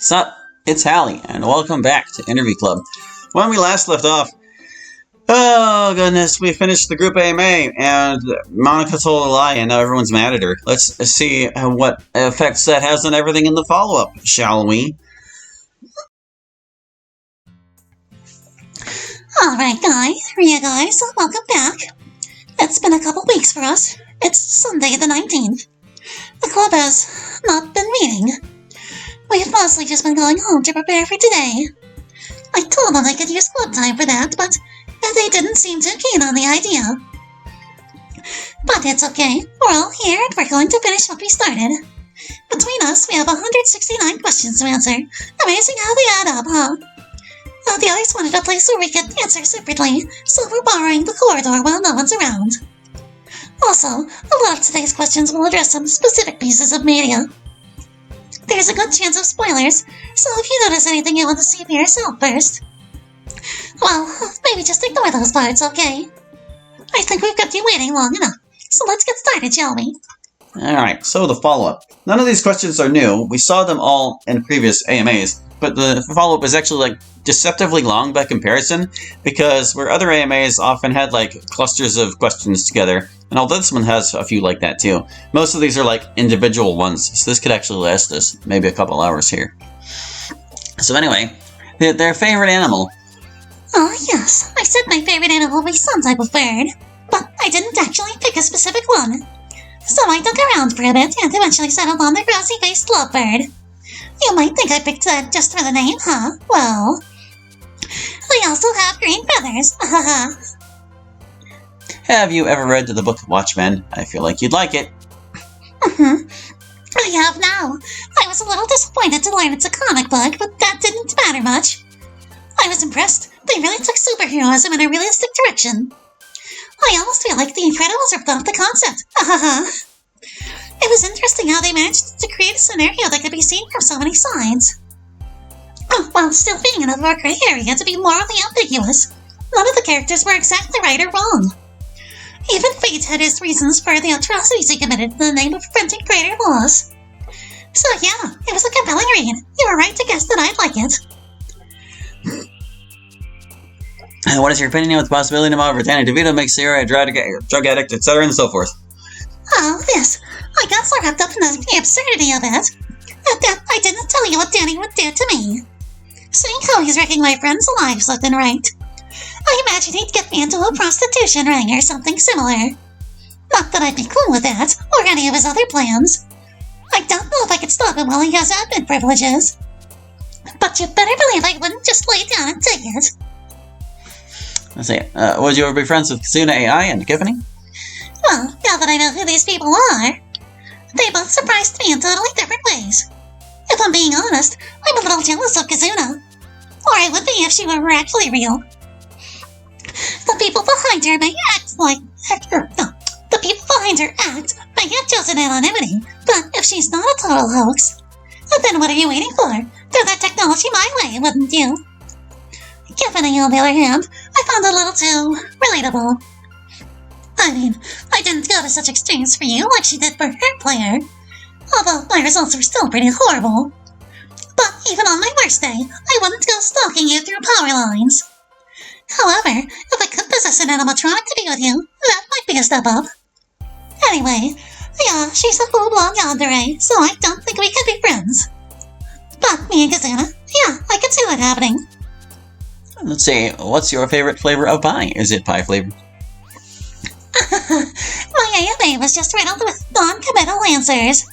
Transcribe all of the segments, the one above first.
Sup, it's Hallie, and welcome back to Interview Club. When we last left off, oh goodness, we finished the group AMA, and Monica told a lie, and now everyone's mad at her. Let's see what effects that has on everything in the follow-up, shall we? Alright guys, welcome back. It's been a couple weeks for us. It's Sunday the 19th. The club has not been meeting. We've mostly just been going home to prepare for today. I told them I could use club time for that, but they didn't seem too keen on the idea. But it's okay, we're all here and we're going to finish what we started. Between us, we have 169 questions to answer. Amazing how they add up, huh? The others wanted a place where we could answer separately, so we're borrowing the corridor while no one's around. Also, a lot of today's questions will address some specific pieces of media. There's a good chance of spoilers, so if you notice anything you want to see for yourself first, well, maybe just ignore those parts, okay? I think we've kept you waiting long enough, so let's get started, shall we? Alright, so the follow-up. None of these questions are new. We saw them all in previous AMAs, but the follow-up is actually, deceptively long by comparison, because where other AMAs often had, clusters of questions together, and although this one has a few like that too, most of these are, individual ones, so this could actually last us maybe a couple hours here. So anyway, their favorite animal. Oh yes, I said my favorite animal was some type of bird, but I didn't actually pick a specific one. So I dug around for a bit and eventually settled on the grassy-faced lovebird. You might think I picked that just for the name, huh? Well, we also have green feathers, haha. Have you ever read the book Watchmen? I feel like you'd like it. I have now. I was a little disappointed to learn it's a comic book, but that didn't matter much. I was impressed. They really took superheroism in a realistic direction. I almost feel like The Incredibles ripped off the concept, haha. It was interesting how they managed to create a scenario that could be seen from so many sides. While still being enough of a gray area to be morally ambiguous, none of the characters were exactly right or wrong. Even Fate had his reasons for the atrocities he committed in the name of preventing greater laws. So yeah, it was a compelling read. You were right to guess that I'd like it. And what is your opinion with the possibility of Danny DeVito makes Sarah a drug addict, etc., and so forth? Oh, yes. I got so wrapped up in the absurdity of it that I didn't tell you what Danny would do to me. Seeing how he's wrecking my friends' lives left and right, I imagine he'd get me into a prostitution ring or something similar. Not that I'd be cool with that, or any of his other plans. I don't know if I could stop him while he has admin privileges. But you better believe I wouldn't just lay down and take it. Let's see, would you ever be friends with Kazuna AI and Epiphany? Well, now that I know who these people are, they both surprised me in totally different ways. If I'm being honest, I'm a little jealous of Kazuna. Or I would be if she were actually real. The people behind her may act chosen anonymity, but if she's not a total hoax, then what are you waiting for? Throw that technology my way, wouldn't you? Epiphany, on the other hand, I found a little too relatable. I mean, I didn't go to such extremes for you like she did for her player, although my results were still pretty horrible. But even on my worst day, I wouldn't go stalking you through power lines. However, if I could possess an animatronic to be with you, that might be a step up. Anyway, yeah, she's a full-blown yandere, so I don't think we can be friends. But me and Kazuna, yeah, I can see that happening. Let's see, what's your favorite flavor of pie? Is it pie flavored? My AMA was just riddled with non-committal answers.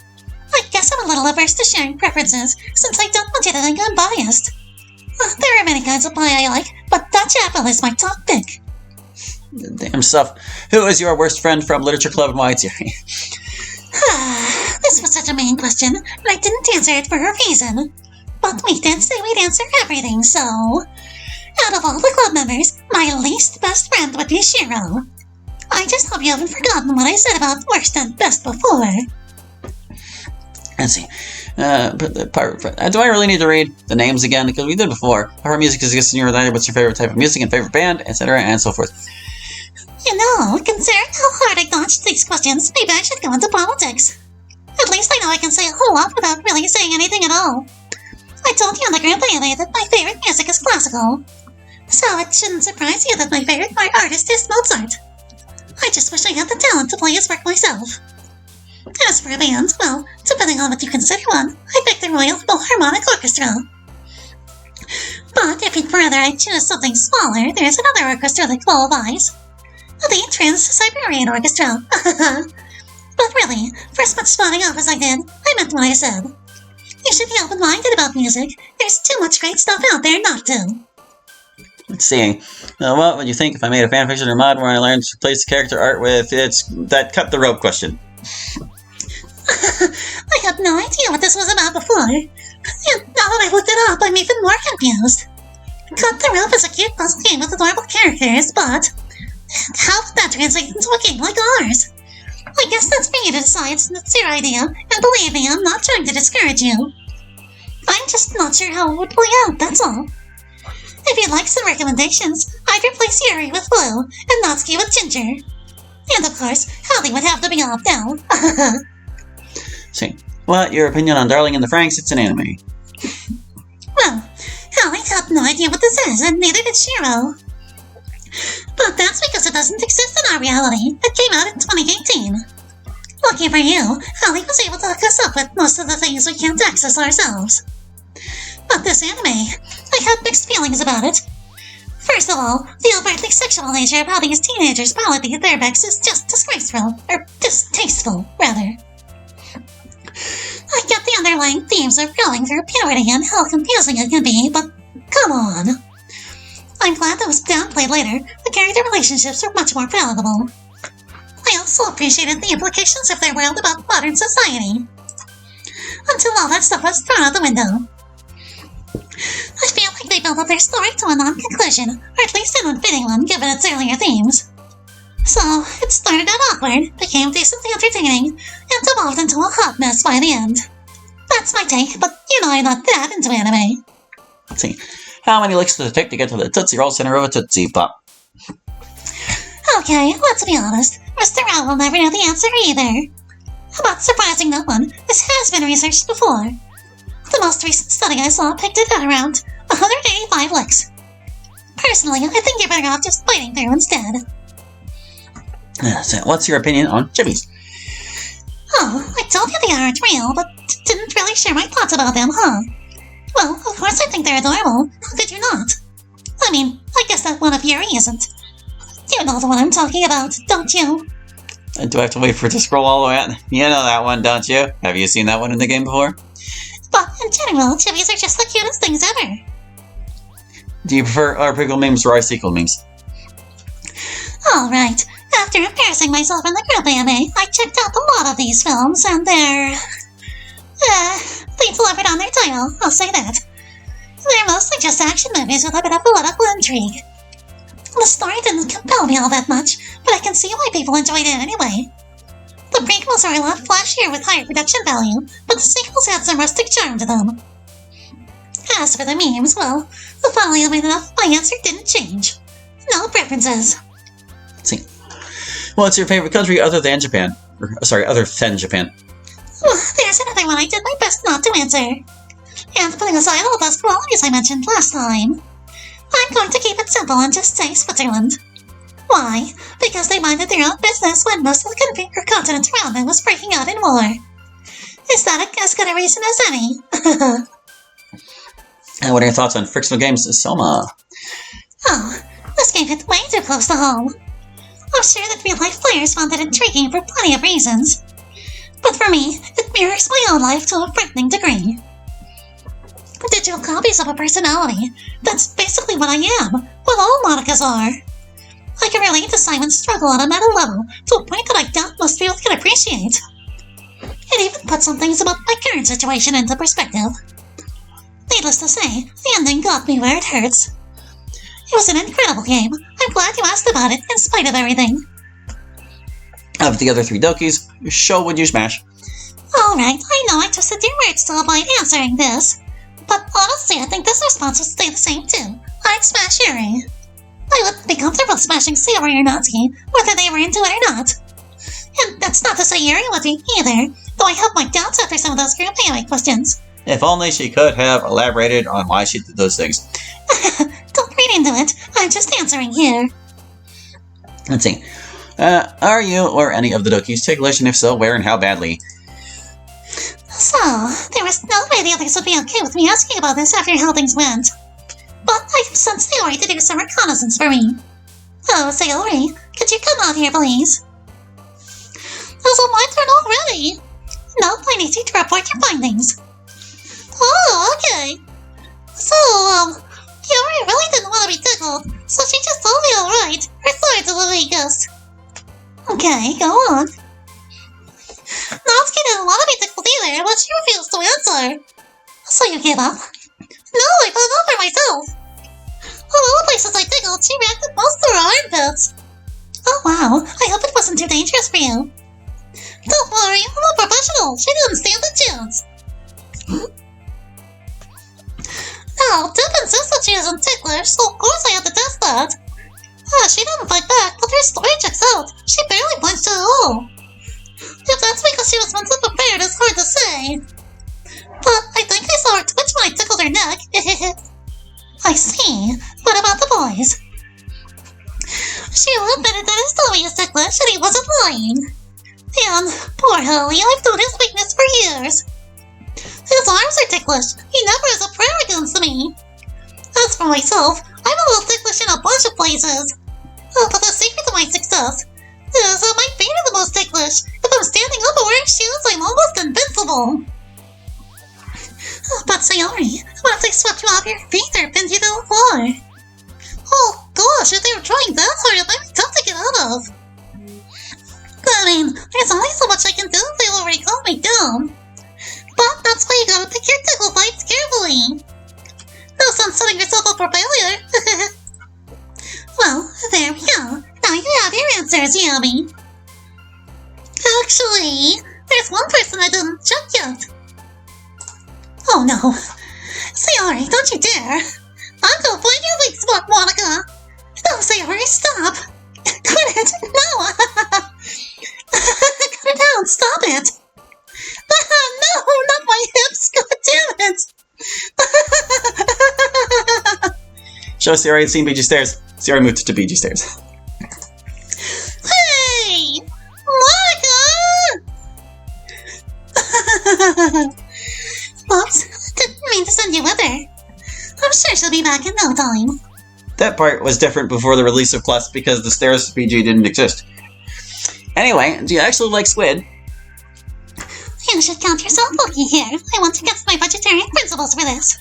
I guess I'm a little averse to sharing preferences, since I don't want you to think I'm biased. There are many kinds of pie I like, but Dutch apple is my top pick. Damn stuff. Who is your worst friend from Literature Club and Wide Series? This was such a mean question, and I didn't answer it for a reason. But we did say we'd answer everything, so... Out of all the club members, my least best friend would be Shiro. I just hope you haven't forgotten what I said about worst and best before. Let's see. Do I really need to read the names again? Because we did before. Our music is guessing your idea. What's your favorite type of music and favorite band, etc., and so forth. You know, considering how hard I dodged these questions, maybe I should go into politics. At least I know I can say a whole lot without really saying anything at all. I told you on the group AMA that my favorite music is classical. So it shouldn't surprise you that my favorite artist is Mozart. I just wish I had the talent to play his work myself. As for a band, well, depending on what you consider one, I picked the Royal Philharmonic Orchestra. But if you'd rather I choose something smaller, there's another orchestra that qualifies. The Trans-Siberian Orchestra. But really, for as much spotting off as I did, I meant what I said. You should be open-minded about music. There's too much great stuff out there not to. Let's see. What would you think if I made a fanfiction or mod where I learned to replace the character art with that cut the rope question? I had no idea what this was about before. And now that I looked it up, I'm even more confused. Cut the Rope is a cute puzzle game with adorable characters, but how would that translate into a game like ours? I guess that's for you to decide since it's your idea, and believe me, I'm not trying to discourage you. I'm just not sure how it would play out, that's all. If you'd like some recommendations, I'd replace Yuri with Blue, and Natsuki with Ginger. And of course, Holly would have to be off now. See, what your opinion on Darling in the Franxx? It's an anime. Well, Holly had no idea what this is, and neither did Shiro. But that's because it doesn't exist in our reality. It came out in 2018. Lucky for you, Holly was able to hook us up with most of the things we can't access ourselves. But this anime, I had mixed feelings about it. First of all, the overtly sexual nature of how these teenagers pilot the Therbex is just disgraceful, or distasteful, rather. I get the underlying themes of going through puberty and how confusing it can be, but come on. I'm glad that was downplayed later. The character relationships are much more palatable. I also appreciated the implications of their world about modern society. Until all that stuff was thrown out the window. I feel like they built up their story to a non-conclusion, or at least an unfitting one given its earlier themes. So, it started out awkward, became decently entertaining, and evolved into a hot mess by the end. That's my take, but you know I'm not that into anime. Let's see. How many licks does it take to get to the Tootsie Roll center of a Tootsie Pop? Okay, let's be honest. Mr. Rowe will never know the answer either. But surprising no one, this has been researched before. The most recent study I saw picked it at around 185 licks. Personally, I think you're better off just biting through instead. So what's your opinion on chibis? Oh, I told you they aren't real, but didn't really share my thoughts about them, huh? Well, of course I think they're adorable. How could you not? I mean, I guess that one of Yuri isn't. You know the one I'm talking about, don't you? Do I have to wait for it to scroll all the way out? You know that one, don't you? Have you seen that one in the game before? But in general, chibis are just the cutest things ever. Do you prefer our prequel memes or our sequel memes? Alright, after embarrassing myself in the group AMA, I checked out a lot of these films, and they're... they delivered on their title, I'll say that. They're mostly just action movies with a bit of political intrigue. The story didn't compel me all that much, but I can see why people enjoyed it anyway. The prequels are a lot flashier with higher production value, but the sequels had some rustic charm to them. As for the memes, well, the following I made enough, my answer didn't change. No preferences. Let's see. What's your favorite country other than Japan? Other than Japan. Well, there's another one I did my best not to answer. And putting aside all those qualities I mentioned last time, I'm going to keep it simple and just say Switzerland. Why? Because they minded their own business when most of the country or continent around them was breaking out in war. Is that as good a reason as any? And what are your thoughts on fictional games, Soma? Oh, this game hit way too close to home. I'm sure that real-life players found it intriguing for plenty of reasons. But for me, it mirrors my own life to a frightening degree. Digital copies of a personality. That's basically what I am, what all Monikas are. I can relate to Simon's struggle on a meta level, to a point that I doubt most people can appreciate. It even puts some things about my current situation into perspective. Needless to say, the ending got me where it hurts. It was an incredible game. I'm glad you asked about it, in spite of everything. Of the other three Dokis, show would you smash? Alright, I know I twisted your words to avoid answering this. But honestly, I think this response would stay the same too. I'd smash Yuri. I wouldn't be comfortable smashing Sayori or Natsuki, whether they were into it or not. And that's not to say Yuri would be either, though I have my doubts after some of those group AMA questions. If only she could have elaborated on why she did those things. Don't read into it. I'm just answering here. Let's see. Are you or any of the Dokis ticklish, and if so, where and how badly? So, there was no way the others would be okay with me asking about this after how things went. But I sent Sayori to do some reconnaissance for me. Oh, Sayori, could you come out here, please? It's my turn already. Now I need you to report your findings. Oh, okay. So, Sayori really didn't want to be tickled, so she just told me alright. Her sorry to Levigus. Okay, go on. Natsuki didn't want to be tickled either, but she refused to answer. So you gave up? No, I found out for myself. Of all the places I tickled, she reacted most to her armpits. Oh wow, I hope it wasn't too dangerous for you. Don't worry, I'm a professional. She didn't stand a chance. Now, Dip insists that she isn't ticklish, so of course I had to test that. She didn't fight back, but her story checks out. She barely flinched at all. If that's because she was mentally prepared, it's hard to say. But I think I saw her twitch when I tickled her neck. I see. What about the boys? She admitted that his tummy is ticklish and he wasn't lying. And poor Holly, I've known his weakness for years. His arms are ticklish. He never has a prayer against me. As for myself, I'm a little ticklish in a bunch of places. But the secret to my success is that my feet are the most ticklish. If I'm standing up or wearing shoes, I'm almost invincible. But Sayori, what if they swept you off your feet or pinned you to the floor? Oh gosh, if they were trying that hard, it might be tough to get out of. I mean, there's only so much I can do if they already calm me down. But that's why you gotta pick your tickle fights carefully. No sense setting yourself up for failure. Well, there we go. Now you have your answers, Yami. Actually, there's one person I didn't check yet. Oh no. Sayori, don't you dare. I'm gonna find your weak spot, Monica. No, Sayori, stop. Quit it. No. Cut it out. Stop it. No, not my hips. God damn it. Show Sayori had seen BG stairs. Sayori moved to BG stairs. Hey! Monica! Oops, didn't mean to send you with her. I'm sure she'll be back in no time. That part was different before the release of Plus because the stairs BG didn't exist. Anyway, do you actually like squid? You should count yourself lucky here. I went against my vegetarian principles for this.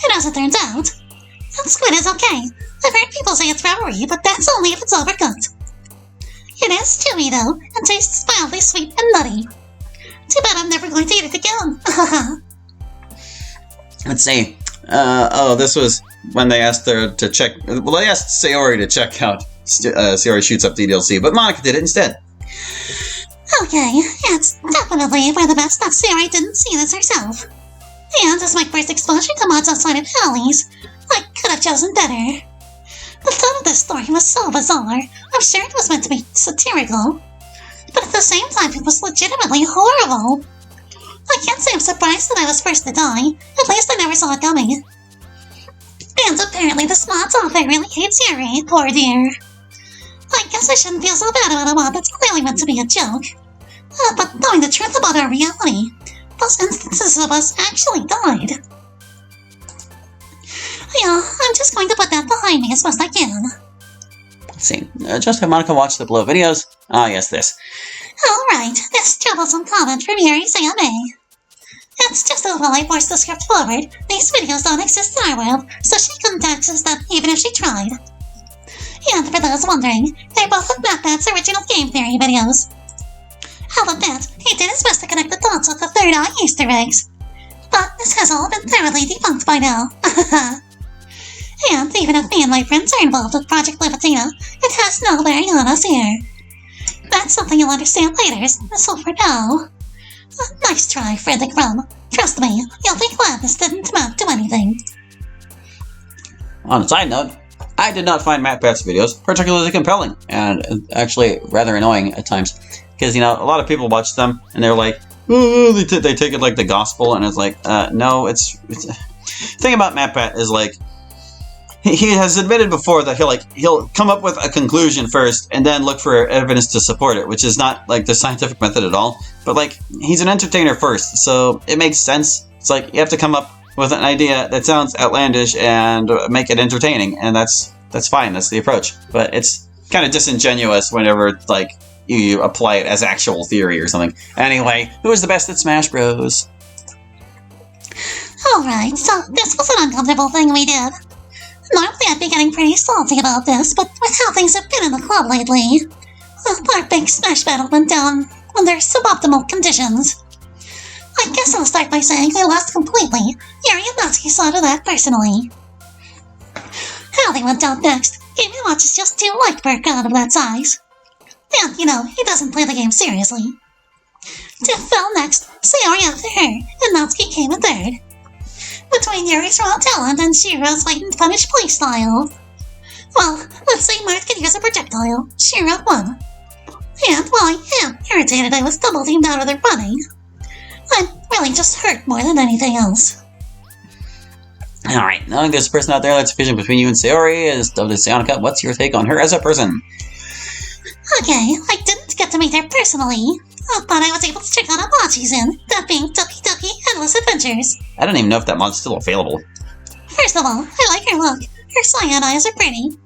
And as it turns out, that squid is okay. I've heard people say it's rubbery, but that's only if it's overcooked. It is chewy though, and tastes mildly sweet and nutty. Too bad I'm never going to eat it again. Let's see. This was when they asked her to check. Well, they asked Sayori to check out Sayori Shoots Up DLC, but Monica did it instead. Okay, it's definitely for the best that Sayori didn't see this herself. And as my first exposure to mods outside of Hallie's, I could have chosen better. The thought of this story was so bizarre. I'm sure it was meant to be satirical, but at the same time it was legitimately horrible. I can't say I'm surprised that I was first to die. At least I never saw it coming. And apparently the spots author really hates Yuri, poor dear. I guess I shouldn't feel so bad about a mod that's clearly meant to be a joke. But knowing the truth about our reality, those instances of us actually died. Yeah, I'm just going to put that behind me as best I can. Let's see. Just have Monica watch the below videos. Ah, yes, this. Alright, this troublesome comment from Yuri's AMA. It's just that while I forced the script forward, these videos don't exist in our world, so she couldn't access them even if she tried. And for those wondering, they're both of MatPat's original game theory videos. I'll admit, he did his best to connect the dots with the third eye Easter eggs. But this has all been thoroughly debunked by now. And even if me and my friends are involved with Project Livatina, it has no bearing on us here. That's something you'll understand later, so for now... Nice try, Frederick Rum. Trust me, you'll be glad this didn't amount to anything. On a side note, I did not find MatPat's videos particularly compelling, and actually rather annoying at times. Because, a lot of people watch them, and they're like, they take it like the gospel, and it's like, no, it's thing about MatPat is like he has admitted before that he'll come up with a conclusion first and then look for evidence to support it, which is not like the scientific method at all. But like he's an entertainer first, so it makes sense. It's like you have to come up with an idea that sounds outlandish and make it entertaining, and that's fine. That's the approach. But it's kind of disingenuous whenever like you apply it as actual theory or something. Anyway, who is the best at Smash Bros? Alright, so this was an uncomfortable thing we did. Normally I'd be getting pretty salty about this, but with how things have been in the club lately, our big Smash battle went down under suboptimal conditions. I guess I'll start by saying I lost completely. Yuri and Natsuki saw to that personally. How they went down next, Game & Watch is just too light for a crowd of that size. And, you know, he doesn't play the game seriously. Tiff fell next, Sayori after her, and Natsuki came in third. Between Yuri's raw talent and Shiro's light and punish playstyle, well, let's say Marth could use a projectile, Shiro won. And while I am irritated I was double teamed out of their bunny, I'm really just hurt more than anything else. Alright, knowing there's a person out there that's division between you and Sayori is of the Sionica, what's your take on her as a person? Okay, I didn't get to meet her personally, but I was able to check out a mod she's in, that being Ducky Ducky Endless Adventures. I don't even know if that mod's still available. First of all, I like her look. Her cyan eyes are pretty.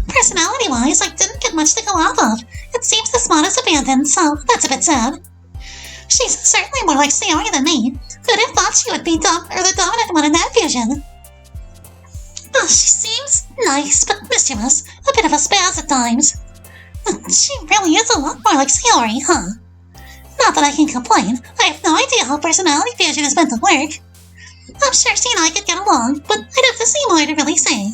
Personality-wise, I didn't get much to go off of. It seems this mod is abandoned, so that's a bit sad. She's certainly more like Sayori than me. Who'd have thought she would be the dominant one in that fusion? She seems nice, but mischievous. A bit of a spaz at times. She really is a lot more like Sayori, huh? Not that I can complain. I have no idea how personality fusion is meant to work. I'm sure she and I could get along, but I'd have to see more to really say.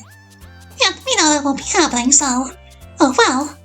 And we know that won't be happening, so... oh well.